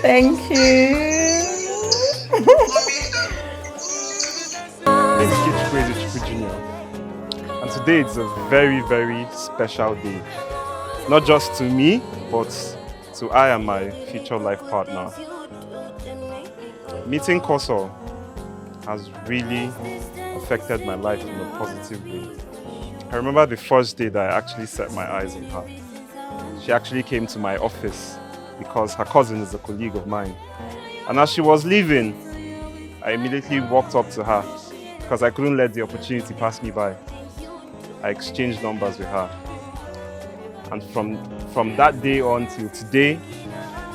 Thank you. Name is KOSOLUCHI Jr. And today it's a very, very special day. Not just to me, but to I and my future life partner. Meeting Koso has really affected my life in a positive way. I remember the first day that I actually set my eyes on her. She actually came to my office because her cousin is a colleague of mine. And as she was leaving, I immediately walked up to her because I couldn't let the opportunity pass me by. I exchanged numbers with her. And from that day on till today,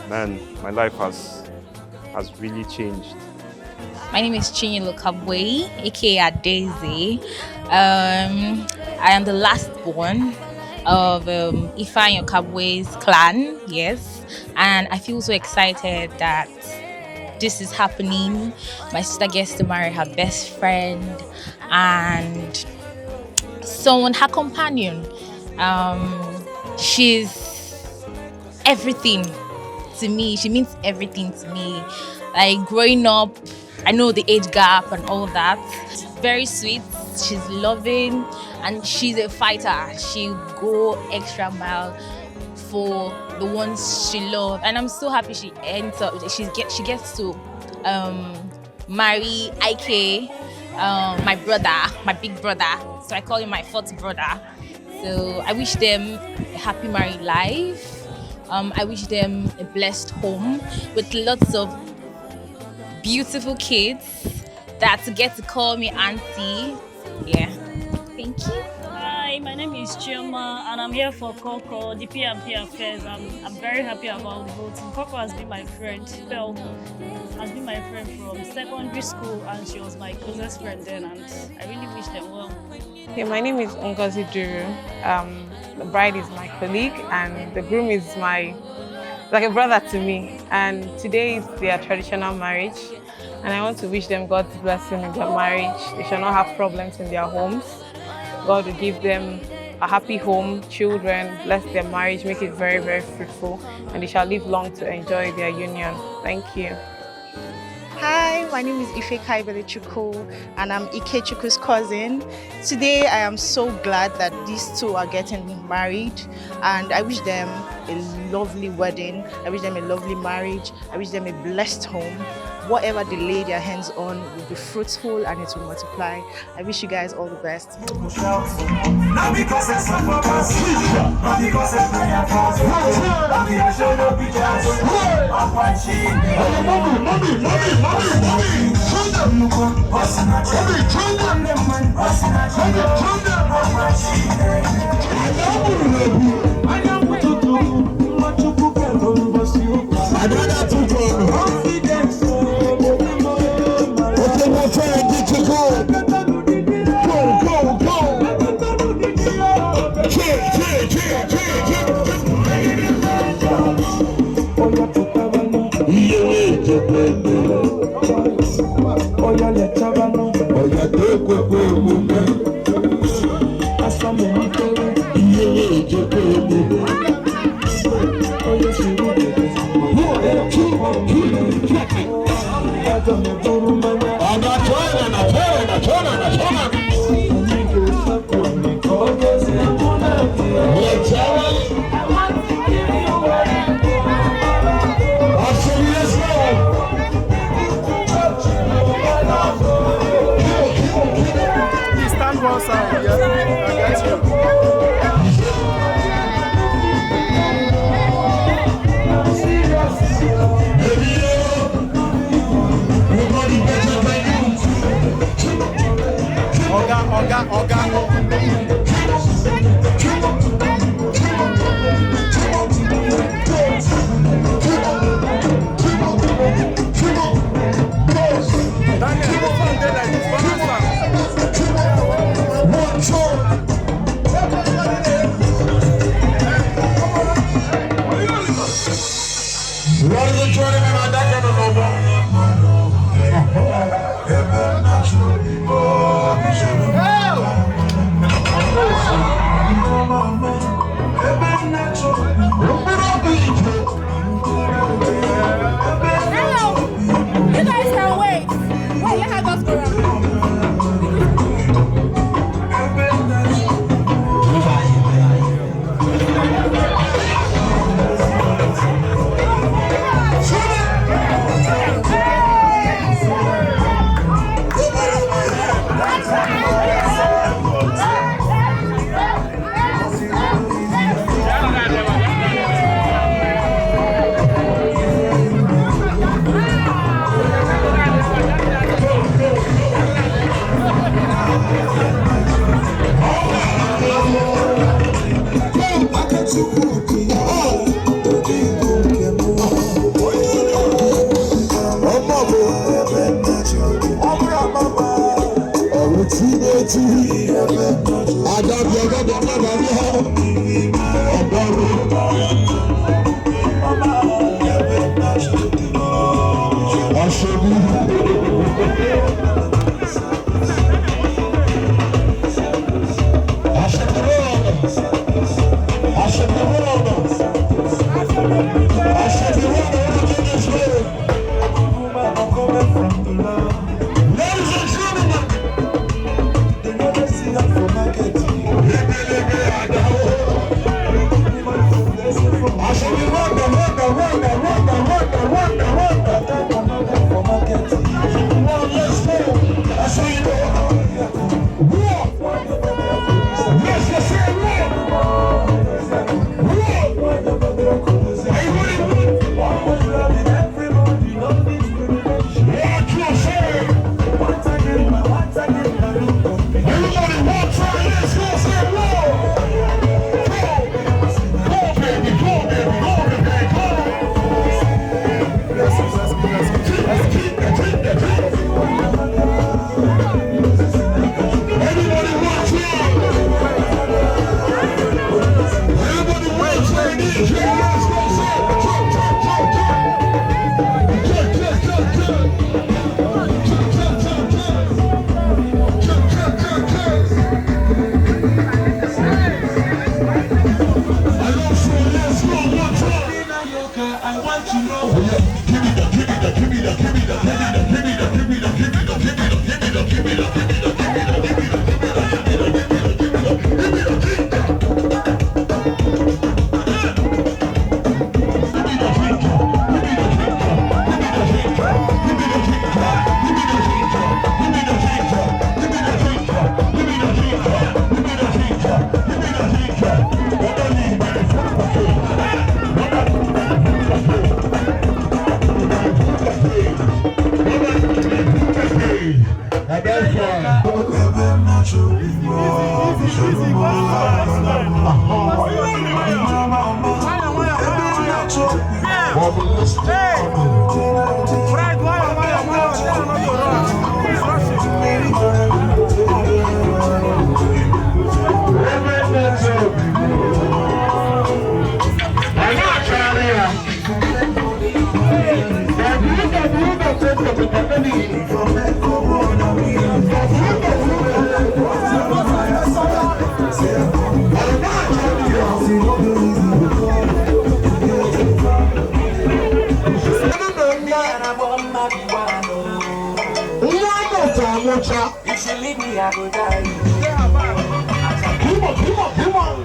man, my life has really changed. My name is IKECHUKWU, aka Daisy. I am the last born of IKECHUKWU's clan, yes. And I feel so excited that this is happening. My sister gets to marry her best friend and someone, her companion. She's everything to me. She means everything to me. Like growing up, I know the age gap and all that. Very sweet, she's loving, and she's a fighter. She'll go extra mile for the ones she loves. And I'm so happy she ends up, she gets to marry IK, my brother, my big brother. So I call him my fourth brother. So I wish them a happy married life. I wish them a blessed home with lots of beautiful kids that get to call me auntie. Yeah, thank you. Hi, my name is Chioma and I'm here for Coco, the PMP affairs. I'm very happy about voting. Coco has been my friend. Well, has been my friend from secondary school and she was my closest friend then, and I really wish them well. Okay, my name is Ngozi Duru. The bride is my colleague and the groom is like a brother to me. And today is their traditional marriage. And I want to wish them God's blessing in their marriage. They shall not have problems in their homes. God will give them a happy home, children, bless their marriage, make it very, very fruitful, and they shall live long to enjoy their union. Thank you. Hi, my name is IKECHUKWU and I'm IKECHUKWU's cousin. Today I am so glad that these two are getting married and I wish them a lovely wedding. I wish them a lovely marriage. I wish them a blessed home. Whatever they lay their hands on will be fruitful and it will multiply. I wish you guys all the best. Not because it's not because it's If you leave me, I will die. Come on.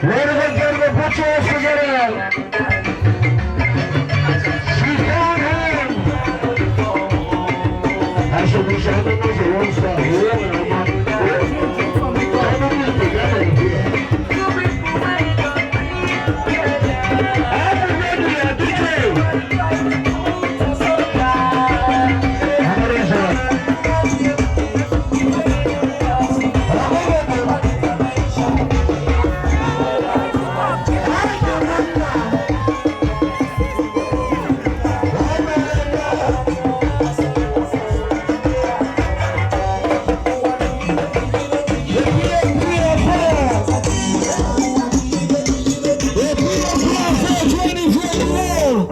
Ladies and gentlemen, put your hands together. She's on him. I should be shouting as a one star.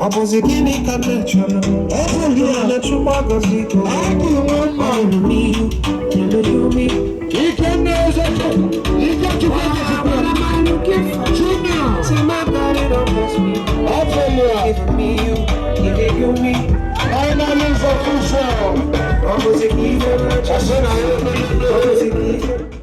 Opposite connection. Every let you magazine. I do one man me. You do me. You can know that. You got to I'm looking for you now. See my body don't miss me. I tell you, give me you, give me. I'm not losing for sure. Opposite connection. I said I am. Opposite